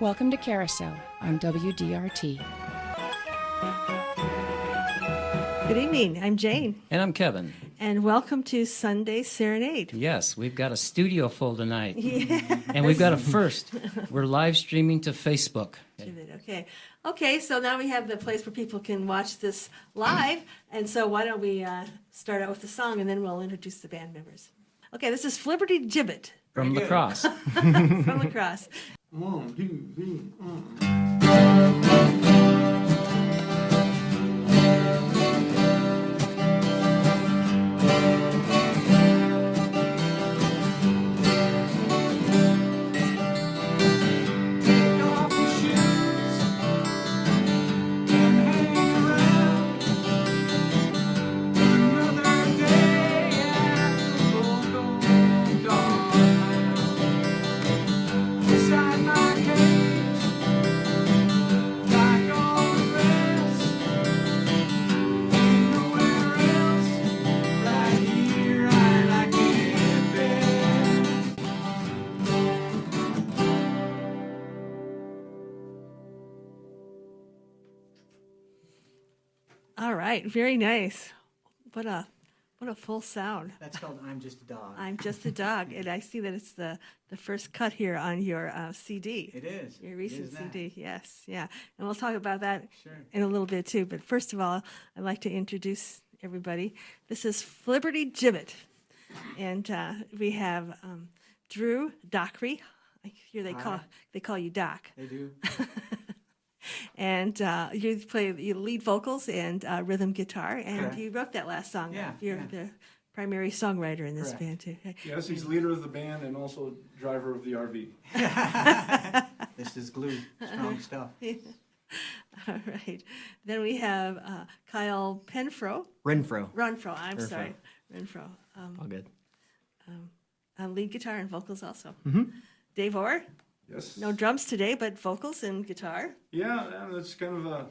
Welcome to Carousel on WDRT. Good evening. I'm Jane. And I'm Kevin. And welcome to Sunday Serenade. Yes, we've got a studio full tonight. Yeah. And we've got a first. We're live streaming to Facebook. Okay, so now we have the place where people can watch this live. And so why don't we start out with the song and then we'll introduce the band members. Okay, this is Flibberty Gibbet. From Lacrosse. From Lacrosse. 1, 2, 3, All right, very nice. What a full sound. That's called I'm Just a Dog. I'm Just a Dog. And I see that it's the first cut here on your CD. It is. Your recent It is CD, yes, yeah. And we'll talk about that Sure. in a little bit too. But first of all, I'd like to introduce everybody. This is Flibberty Gibbet. And we have Drew Dockery. I hear they call you Doc. They do. And you play you lead vocals and rhythm guitar, and Correct. you wrote that last song. Yeah, You're yeah. the primary songwriter in this Correct. band too. Yes, he's leader of the band and also driver of the RV. This is glue. Strong stuff. All right. Then we have Kyle Renfro. I'm sorry, Renfro. All good. Lead guitar and vocals also. Mm-hmm. Dave Orr. Yes. No drums today, but vocals and guitar. Yeah, and it's kind of a.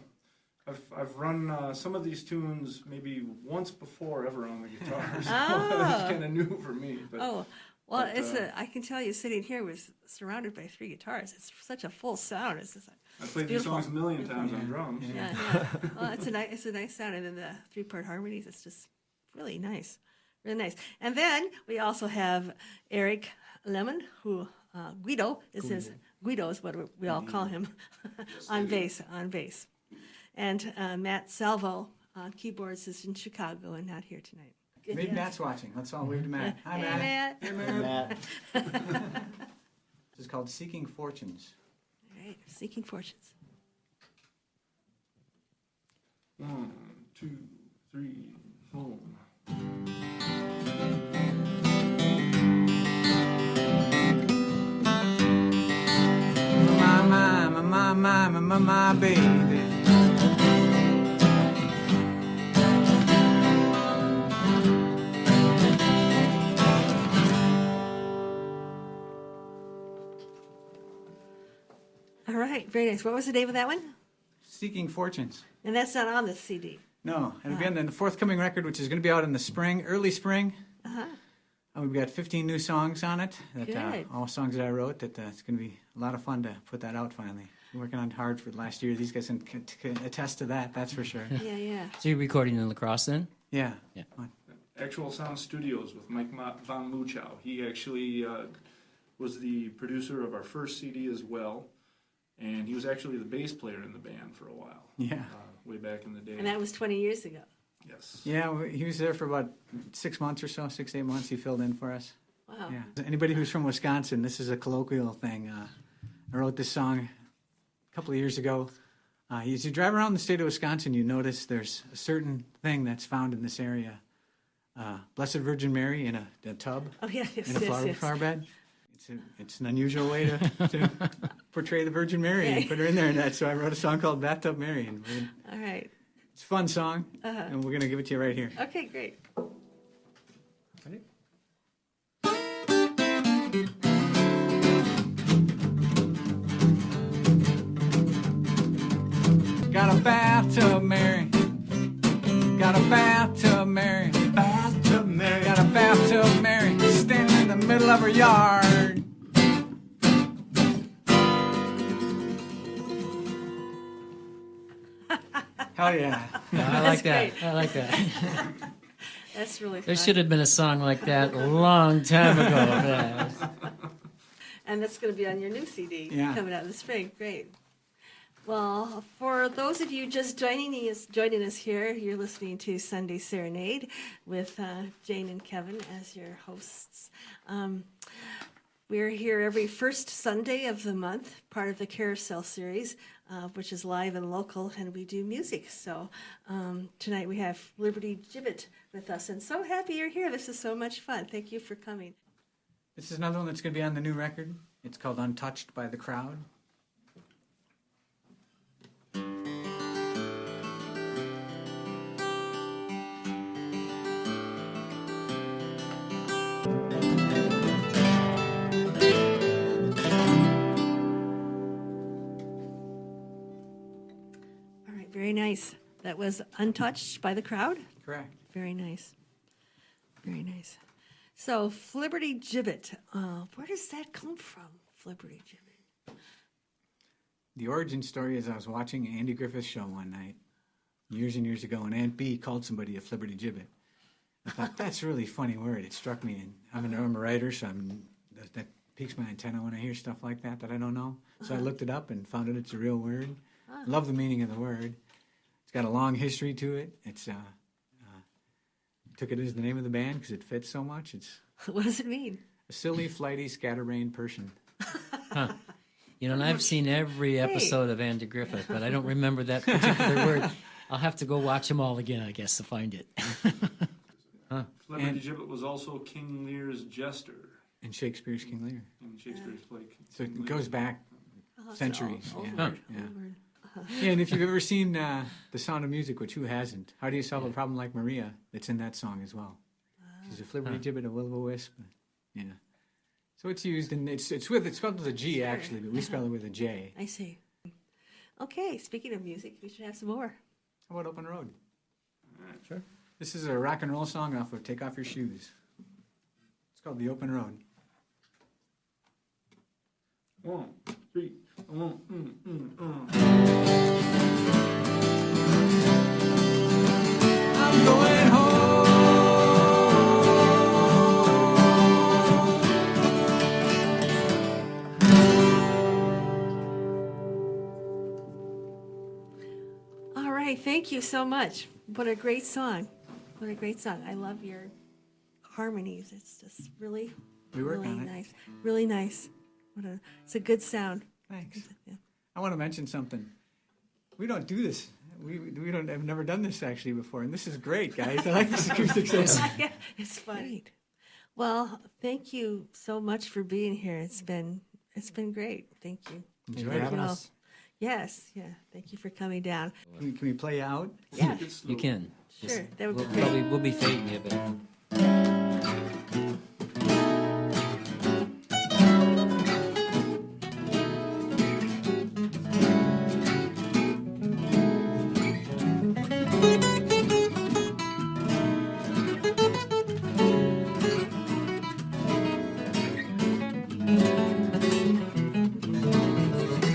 I've run some of these tunes maybe once before ever on the guitar, so Oh. it's kind of new for me. But Oh, well, but, I can tell you, sitting here with surrounded by 3 guitars, it's such a full sound. It's just like, I played these beautiful. songs a million times on drums. yeah. Well, it's a nice sound, and then the 3-part harmonies. It's just really nice, really nice. And then we also have Eric Lemon, who Guido is what we all call him on bass. And Matt Salvo on keyboards is in Chicago and not here tonight. Maybe Yes. Matt's watching. Let's all wave to Matt. Hi, Hey, Matt. Matt. This is called Seeking Fortunes. All right, Seeking Fortunes. 1, 2, 3, 4. My baby. All right, very nice. What was the name of that one? Seeking Fortunes. And that's not on this CD. No, and again, then the forthcoming record, which is going to be out in the spring, early spring. Uh-huh. We've got 15 new songs on it. Good. All songs that I wrote. It's going to be a lot of fun to put that out finally. Been working on hard for the last year. These guys can attest to that. That's for sure. Yeah. So you're recording in Lacrosse then? Yeah. Yeah. Actual Sound Studios with Mike Von Muchow. He actually was the producer of our first CD as well, and he was actually the bass player in the band for a while. Yeah. Way back in the day. And that was 20 years ago. Yes. Yeah, he was there for about 6 months or so, 6 to 8 months. He filled in for us. Wow. Yeah. Anybody who's from Wisconsin, this is a colloquial thing. I wrote this song a couple of years ago. As you drive around the state of Wisconsin, you notice there's a certain thing that's found in this area. Blessed Virgin Mary in a tub, Oh, yeah, yes, in a flower bed. It's an unusual way to portray the Virgin Mary and put her in there. And that, so I wrote a song called Bathtub Mary. And All right. it's a fun song, and we're going to give it to you right here. Okay, great. Ready? Got a bathtub, Mary. Got a bathtub, Mary. Bathtub Mary. Got a bathtub, Mary. Standing in the middle of her yard. Hell yeah. I like that. great. I like that. That's really There fun. should have been a song like that a long time ago. Yeah. And that's going to be on your new CD Yeah. coming out in the spring. Great. Well, for those of you just joining us here, you're listening to Sunday Serenade with Jane and Kevin as your hosts. We're here every first Sunday of the month, part of the Carousel series, which is live and local, and we do music. So tonight we have Liberty Gibbet with us, and so happy you're here. This is so much fun. Thank you for coming. This is another one that's going to be on the new record. It's called Untouched by the Crowd. All right, very nice. That was Untouched by the Crowd. Correct. Very nice. Very nice. So, Flibberty Gibbet. Where does that come from, Flibberty Gibbet? The origin story is I was watching Andy Griffith's show one night, years and years ago, and Aunt B called somebody a flibberty gibbet. I thought, that's a really funny word. It struck me, and I'm a writer, so that piques my antenna when I hear stuff like that I don't know. So I looked it up and found out it's a real word. Love the meaning of the word. It's got a long history to it. It's took it as the name of the band because it fits so much. It's What does it mean? a silly, flighty, scatterbrained person. You know, and I've seen every episode of Andy Griffith, but I don't remember that particular word. I'll have to go watch them all again, I guess, to find it. Flibberty Gibbet was also King Lear's jester In Shakespeare's King Lear. in Shakespeare's play. So King it Lear. goes back centuries. Old Yeah. word, Yeah. old word. Yeah, and if you've ever seen The Sound of Music, which who hasn't, how do you solve a problem like Maria? That's in that song as well. She's a flibberty gibbet, a will-o'-wisp. Yeah. So it's used, and it's spelled with a G actually, but we spell it with a J. I see. Okay, speaking of music, we should have some more. How about Open Road? Sure. This is a rock and roll song off of Take Off Your Shoes. It's called The Open Road. 1, 3, 1, I'm going home. All right, thank you so much. What a great song. What a great song. I love your harmonies. It's just really, We work really on it. nice. Really nice. It's a good sound. Thanks. Yeah. I want to mention something. We don't do this. We don't. I've never done this actually before, and this is great, guys. I like this acoustic sound. Yeah, it's fun. Well, thank you so much for being here. It's been great. Thank you. Thanks for Thank having you all. us. Yes, yeah. Thank you for coming down. Can we play out? Yeah, You can. sure. That would We'll, be great. we'll be fading you a bit.